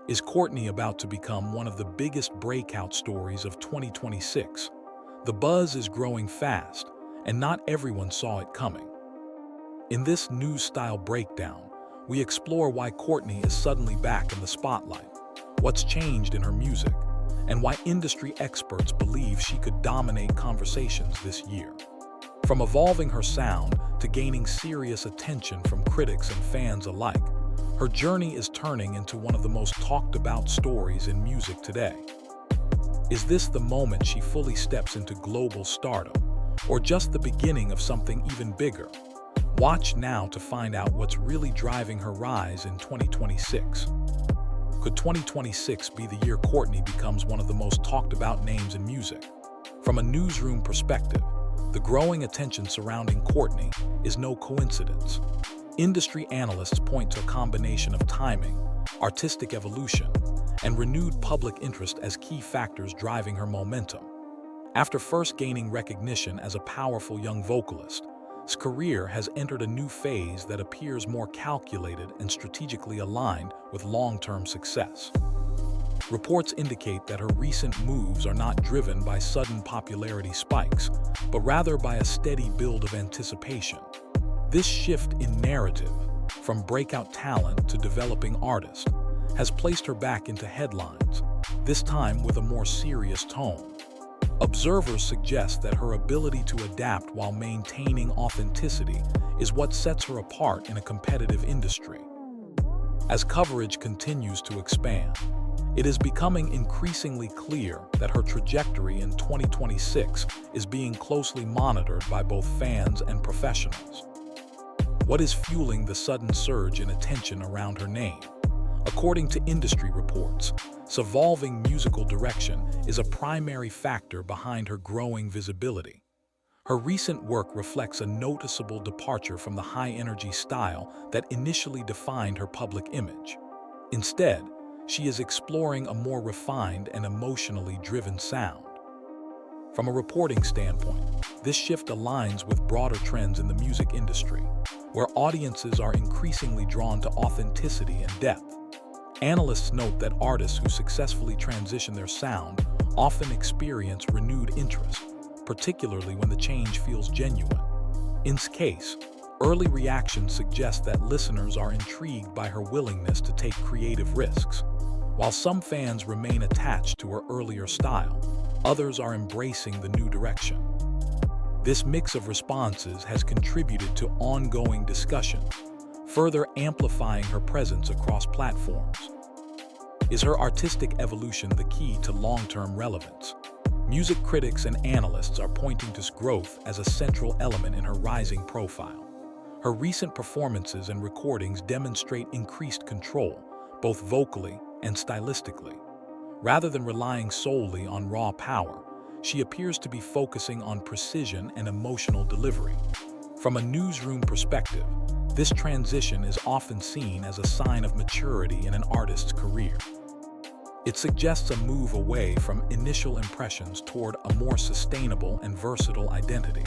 Is Courtney about to become one of the biggest breakout stories of 2026? The buzz is growing fast, and not everyone saw it coming. In this news-style breakdown, we explore why Courtney is suddenly back in the spotlight, what's changed in her music, and why industry experts believe she could dominate conversations this year. From evolving her sound to gaining serious attention from critics and fans alike, her journey is turning into one of the most talked-about stories in music today. Is this the moment she fully steps into global stardom, or just the beginning of something even bigger? Watch now to find out what's really driving her rise in 2026. Could 2026 be the year Courtney becomes one of the most talked-about names in music? From a newsroom perspective, the growing attention surrounding Courtney is no coincidence. Industry analysts point to a combination of timing, artistic evolution, and renewed public interest as key factors driving her momentum. After first gaining recognition as a powerful young vocalist, her career has entered a new phase that appears more calculated and strategically aligned with long-term success. Reports indicate that her recent moves are not driven by sudden popularity spikes, but rather by a steady build of anticipation. This shift in narrative, from breakout talent to developing artist, has placed her back into headlines, this time with a more serious tone. Observers suggest that her ability to adapt while maintaining authenticity is what sets her apart in a competitive industry. As coverage continues to expand, it is becoming increasingly clear that her trajectory in 2026 is being closely monitored by both fans and professionals. What is fueling the sudden surge in attention around her name? According to industry reports, her evolving musical direction is a primary factor behind her growing visibility. Her recent work reflects a noticeable departure from the high-energy style that initially defined her public image. Instead, she is exploring a more refined and emotionally driven sound. From a reporting standpoint, this shift aligns with broader trends in the music industry, where audiences are increasingly drawn to authenticity and depth. Analysts note that artists who successfully transition their sound often experience renewed interest, particularly when the change feels genuine. In this case, early reactions suggest that listeners are intrigued by her willingness to take creative risks. While some fans remain attached to her earlier style, others are embracing the new direction. This mix of responses has contributed to ongoing discussion, further amplifying her presence across platforms. Is her artistic evolution the key to long-term relevance? Music critics and analysts are pointing to growth as a central element in her rising profile. Her recent performances and recordings demonstrate increased control, both vocally and stylistically. Rather than relying solely on raw power, she appears to be focusing on precision and emotional delivery. From a newsroom perspective, this transition is often seen as a sign of maturity in an artist's career. It suggests a move away from initial impressions toward a more sustainable and versatile identity.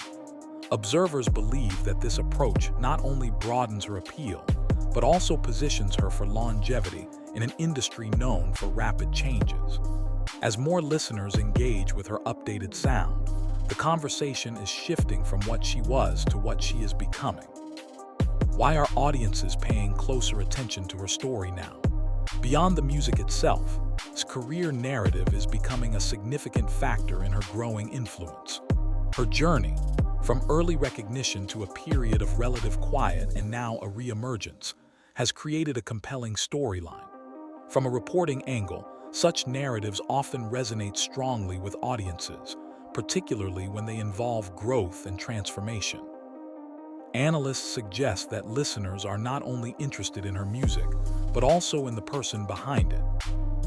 Observers believe that this approach not only broadens her appeal, but also positions her for longevity in an industry known for rapid changes. As more listeners engage with her updated sound, the conversation is shifting from what she was to what she is becoming. Why are audiences paying closer attention to her story now? Beyond the music itself, her career narrative is becoming a significant factor in her growing influence. Her journey, from early recognition to a period of relative quiet and now a re-emergence, has created a compelling storyline. From a reporting angle, such narratives often resonate strongly with audiences, particularly when they involve growth and transformation. Analysts suggest that listeners are not only interested in her music, but also in the person behind it.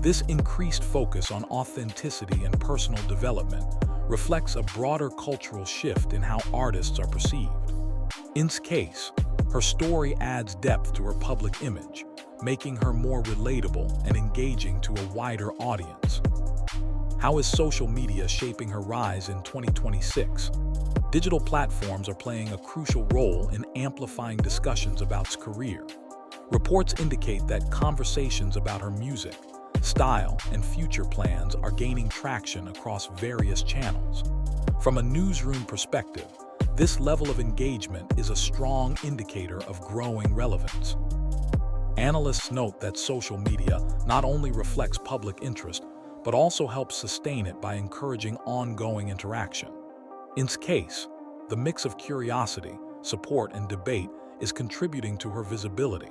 This increased focus on authenticity and personal development reflects a broader cultural shift in how artists are perceived. In this case, her story adds depth to her public image, making her more relatable and engaging to a wider audience. How is social media shaping her rise in 2026? Digital platforms are playing a crucial role in amplifying discussions about her career. Reports indicate that conversations about her music, style, and future plans are gaining traction across various channels. From a newsroom perspective, this level of engagement is a strong indicator of growing relevance. Analysts note that social media not only reflects public interest, but also helps sustain it by encouraging ongoing interaction. In this case, the mix of curiosity, support, and debate is contributing to her visibility.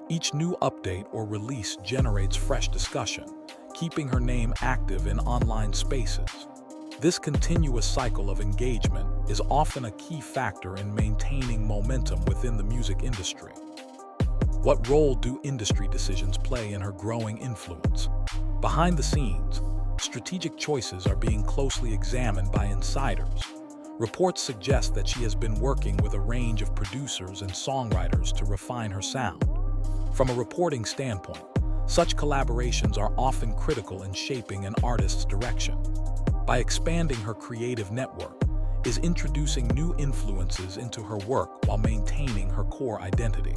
Each new update or release generates fresh discussion, keeping her name active in online spaces. This continuous cycle of engagement is often a key factor in maintaining momentum within the music industry. What role do industry decisions play in her growing influence? Behind the scenes, strategic choices are being closely examined by insiders. Reports suggest that she has been working with a range of producers and songwriters to refine her sound. From a reporting standpoint, such collaborations are often critical in shaping an artist's direction. By expanding her creative network, is introducing new influences into her work while maintaining her core identity.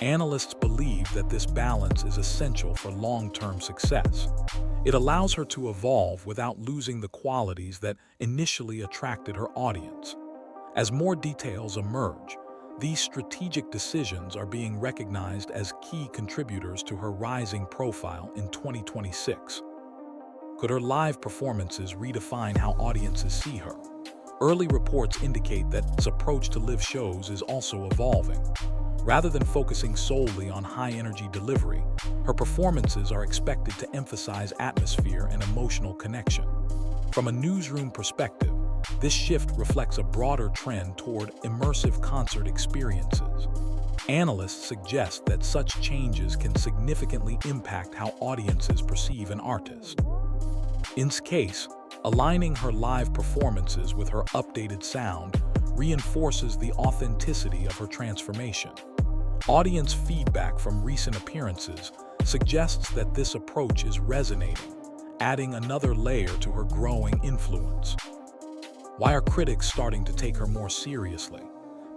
Analysts believe that this balance is essential for long-term success. It allows her to evolve without losing the qualities that initially attracted her audience. As more details emerge, these strategic decisions are being recognized as key contributors to her rising profile in 2026. Could her live performances redefine how audiences see her? Early reports indicate that its approach to live shows is also evolving. Rather than focusing solely on high-energy delivery, her performances are expected to emphasize atmosphere and emotional connection. From a newsroom perspective, this shift reflects a broader trend toward immersive concert experiences. Analysts suggest that such changes can significantly impact how audiences perceive an artist. In this case, aligning her live performances with her updated sound reinforces the authenticity of her transformation. Audience feedback from recent appearances suggests that this approach is resonating, adding another layer to her growing influence. Why are critics starting to take her more seriously?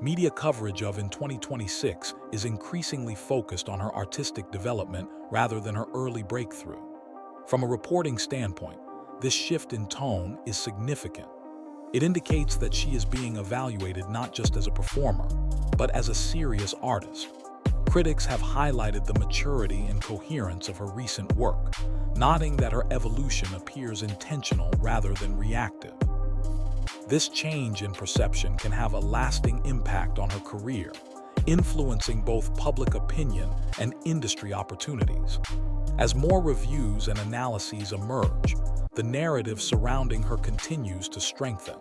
Media coverage of in 2026 is increasingly focused on her artistic development rather than her early breakthrough. From a reporting standpoint, this shift in tone is significant. It indicates that she is being evaluated not just as a performer, but as a serious artist. Critics have highlighted the maturity and coherence of her recent work, noting that her evolution appears intentional rather than reactive. This change in perception can have a lasting impact on her career, influencing both public opinion and industry opportunities. As more reviews and analyses emerge, the narrative surrounding her continues to strengthen.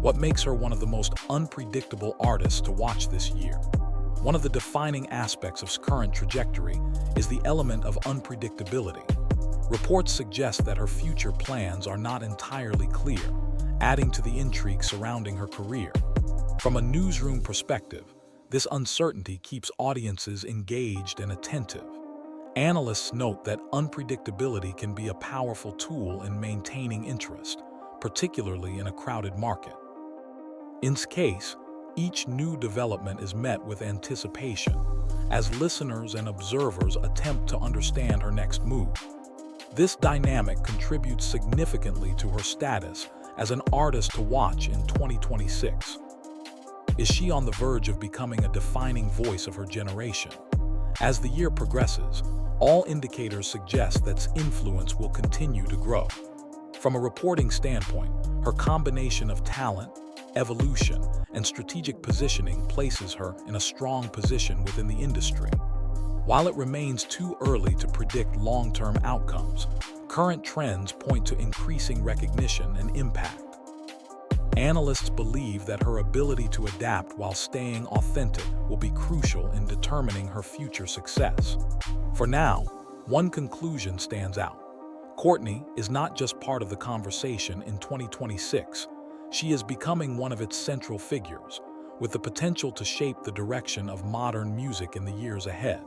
What makes her one of the most unpredictable artists to watch this year? One of the defining aspects of her current trajectory is the element of unpredictability. Reports suggest that her future plans are not entirely clear, adding to the intrigue surrounding her career. From a newsroom perspective, this uncertainty keeps audiences engaged and attentive. Analysts note that unpredictability can be a powerful tool in maintaining interest, particularly in a crowded market. In this case, each new development is met with anticipation, as listeners and observers attempt to understand her next move. This dynamic contributes significantly to her status as an artist to watch in 2026. Is she on the verge of becoming a defining voice of her generation? As the year progresses, all indicators suggest that its influence will continue to grow. From a reporting standpoint, her combination of talent, evolution, and strategic positioning places her in a strong position within the industry. While it remains too early to predict long-term outcomes, current trends point to increasing recognition and impact. Analysts believe that her ability to adapt while staying authentic will be crucial in determining her future success. For now, one conclusion stands out. Courtney is not just part of the conversation in 2026, she is becoming one of its central figures, with the potential to shape the direction of modern music in the years ahead.